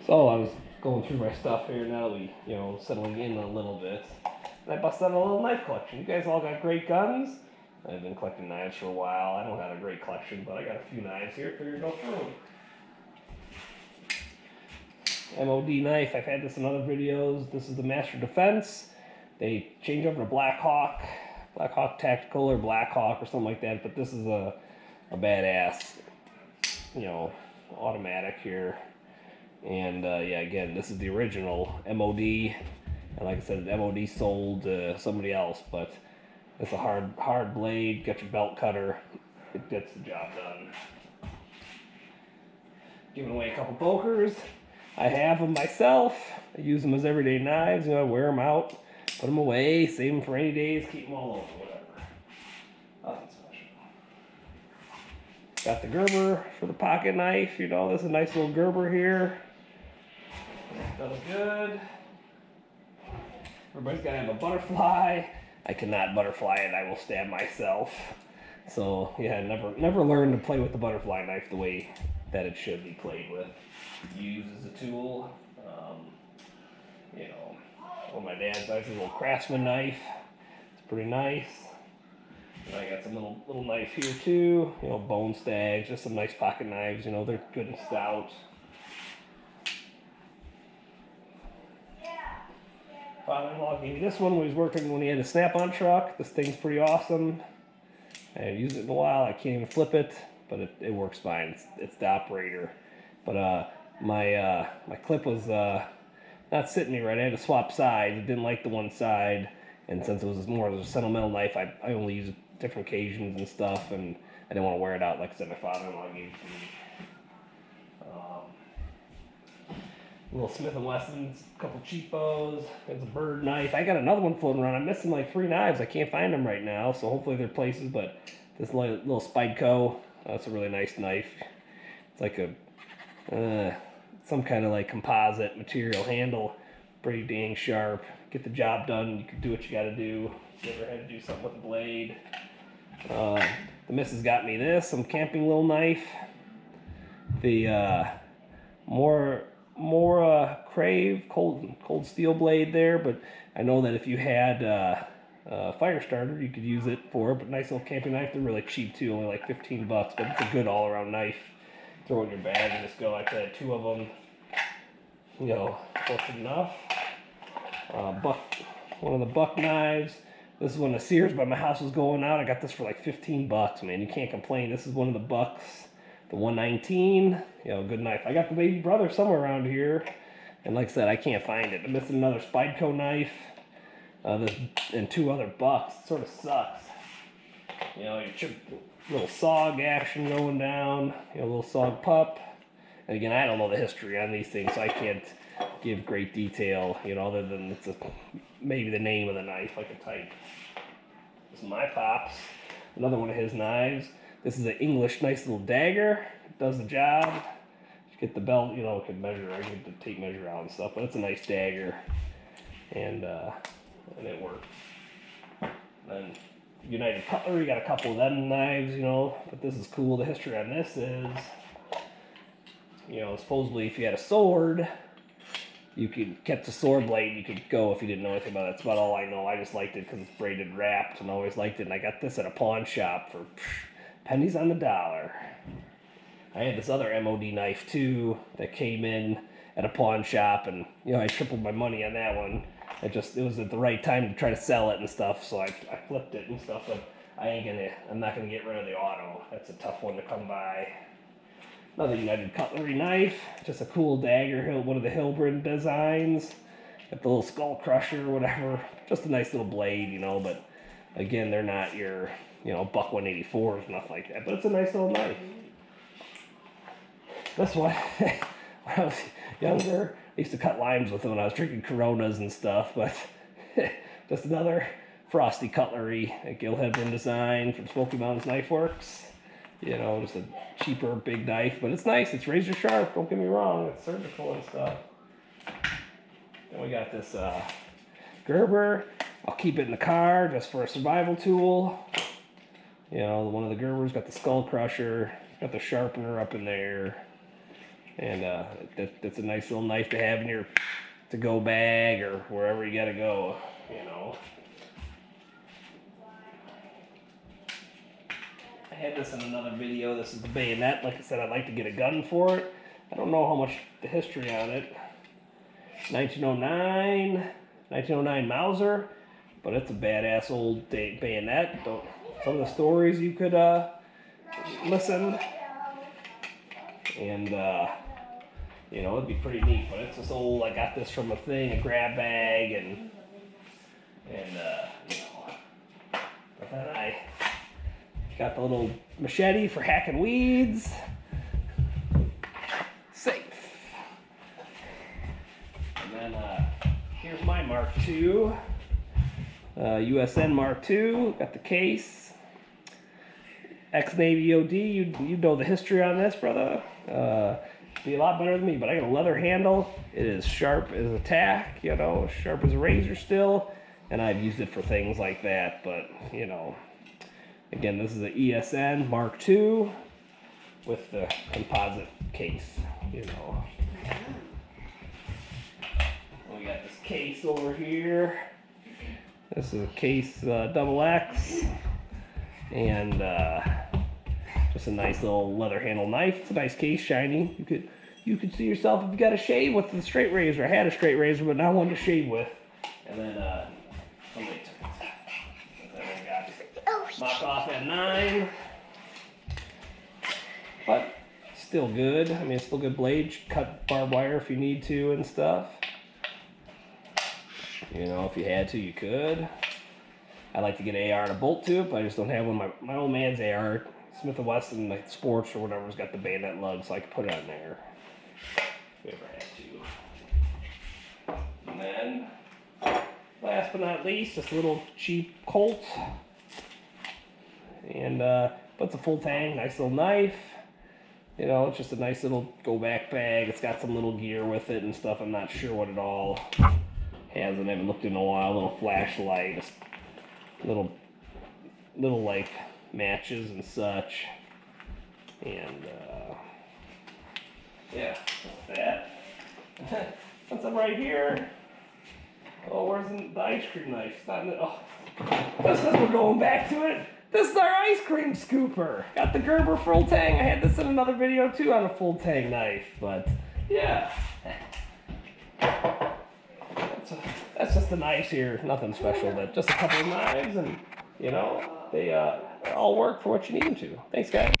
So I was going through my stuff here now that we, settling in a little bit. And I busted out a little knife collection. You guys all got great guns. I've been collecting knives for a while. I don't have a great collection, but I got a few knives here. Figured to go through them. MOD knife. I've had this in other videos. This is the Master Defense. They change over to Black Hawk Tactical or Black Hawk or something like that. But this is a badass, automatic here. And yeah, again, this is the original MOD. And like I said, the MOD sold to somebody else, but it's a hard blade. Got your belt cutter. It gets the job done. Giving away a couple pokers. I have them myself. I use them as everyday knives. I wear them out, put them away, save them for rainy days, keep them all over, whatever. Nothing special. Got the Gerber for the pocket knife. This is a nice little Gerber here. Does good. Everybody's got to have a butterfly. I cannot butterfly it. I will stab myself. So yeah, never learned to play with the butterfly knife the way that it should be played with. Used as a tool. One of my dad's knives is a little Craftsman knife. It's pretty nice. And I got some little knife here too. Bone stags, just some nice pocket knives. They're good and stout. Father-in-law gave me this one when he was working when he had a Snap-on truck. This thing's pretty awesome. I haven't used it in a while. I can't even flip it, but it works fine. It's the operator. But my clip was not sitting me right. I had to swap sides. I didn't like the one side, and since it was more of a sentimental knife, I only use it different occasions and stuff, and I didn't want to wear it out. Like I said, my father-in-law gave it to me. Little Smith & Wessons, a couple cheapos. There's a bird knife. I got another one floating around. I'm missing like 3 knives. I can't find them right now, so hopefully they're places. But this little Spyderco, that's a really nice knife. It's like some kind of like composite material handle. Pretty dang sharp. Get the job done. You can do what you got to do. You ever had to do something with the blade? The missus got me this, some camping little knife. The more Crave cold steel blade there, but I know that if you had a fire starter, you could use it for it. But nice little camping knife. They're really cheap too, only like $15, but it's a good all-around knife. Throw it in your bag and just go. I had 2 of them. Fortunate enough. One of the Buck knives. This is when the Sears by my house was going out. I got this for like $15, man. You can't complain. This is one of the Bucks. The 119, good knife. I got the baby brother somewhere around here, and like I said, I can't find it. I'm missing another Spyderco knife, and 2 other Bucks. It sort of sucks. Your little SOG action going down, little SOG pup. And again, I don't know the history on these things, so I can't give great detail, other than it's maybe the name of the knife I could type. This is my pops, another one of his knives. This is an English nice little dagger. It does the job. Get the belt, it can measure. I get the tape measure out and stuff, but it's a nice dagger, and it works. Then United Cutlery got a couple of them knives, but this is cool. The history on this is, supposedly if you had a sword, you could kept the sword blade. You could go if you didn't know anything about it. That's about all I know. I just liked it because it's braided wrapped, and I always liked it. And I got this at a pawn shop for pennies on the dollar. I had this other MOD knife too that came in at a pawn shop, and I tripled my money on that one. It was at the right time to try to sell it and stuff, so I flipped it and stuff. But I'm not gonna get rid of the auto. That's a tough one to come by. Another United Cutlery knife, just a cool dagger, one of the Hilbrand designs. Got the little skull crusher or whatever. Just a nice little blade, but again, they're not your Buck 184s, nothing like that. But it's a nice little knife. This one, when I was younger, I used to cut limes with them when I was drinking Coronas and stuff. But just another Frosty Cutlery, a Gil Hebron design from Smoky Mountains Knife Works. Just a cheaper big knife, but it's nice. It's razor sharp. Don't get me wrong. It's surgical and stuff. Then we got this Gerber. I'll keep it in the car just for a survival tool. One of the Gerbers got the skull crusher, got the sharpener up in there. And that's a nice little knife to have in your to-go bag or wherever you gotta go, you know. I had this in another video. This is the bayonet. Like I said, I'd like to get a gun for it. I don't know how much the history on it. 1909 Mauser, but it's a badass old bayonet. Some of the stories you could listen, and you know, it'd be pretty neat. But it's this old. I got this from a grab bag, and you know. But then I got the little machete for hacking weeds. Safe. And then here's my Mark II. USN Mark II. Got the case. Ex-Navy OD. You know the history on this, brother. Be a lot better than me, but I got a leather handle. It is sharp as a tack, you know, sharp as a razor still. And I've used it for things like that, but, you know. Again, this is an ESN Mark II with the composite case, you know. We got this case over here. This is a case XX, and just a nice little leather handle knife. It's a nice case, shiny. You could see yourself if you got a shave with the straight razor. I had a straight razor, but not one to shave with. And then somebody took it. Mopped off at 9, but still good. I mean, it's still good blade. Cut barbed wire if you need to and stuff. You know, if you had to, you could. I'd like to get an AR and a bolt to it, but I just don't have one. My old man's AR, Smith & Wesson, like Sports or whatever, has got the bayonet lug, so I could put it on there if we ever had to. And then, last but not least, this little cheap Colt. And puts a full tang, nice little knife. You know, it's just a nice little go-back bag. It's got some little gear with it and stuff. I'm not sure what it all has. I haven't looked in a while. A little flashlight, little like matches and such. And yeah, that. Since I'm right here. Oh, where's the ice cream knife? It's not in the, oh, just because we're going back to it. This is our ice cream scooper. Got the Gerber full tang. I had this in another video too on a full tang knife, but yeah. That's just the knives here. Nothing special, but just a couple of knives, and you know, they all work for what you need them to. Thanks, guys.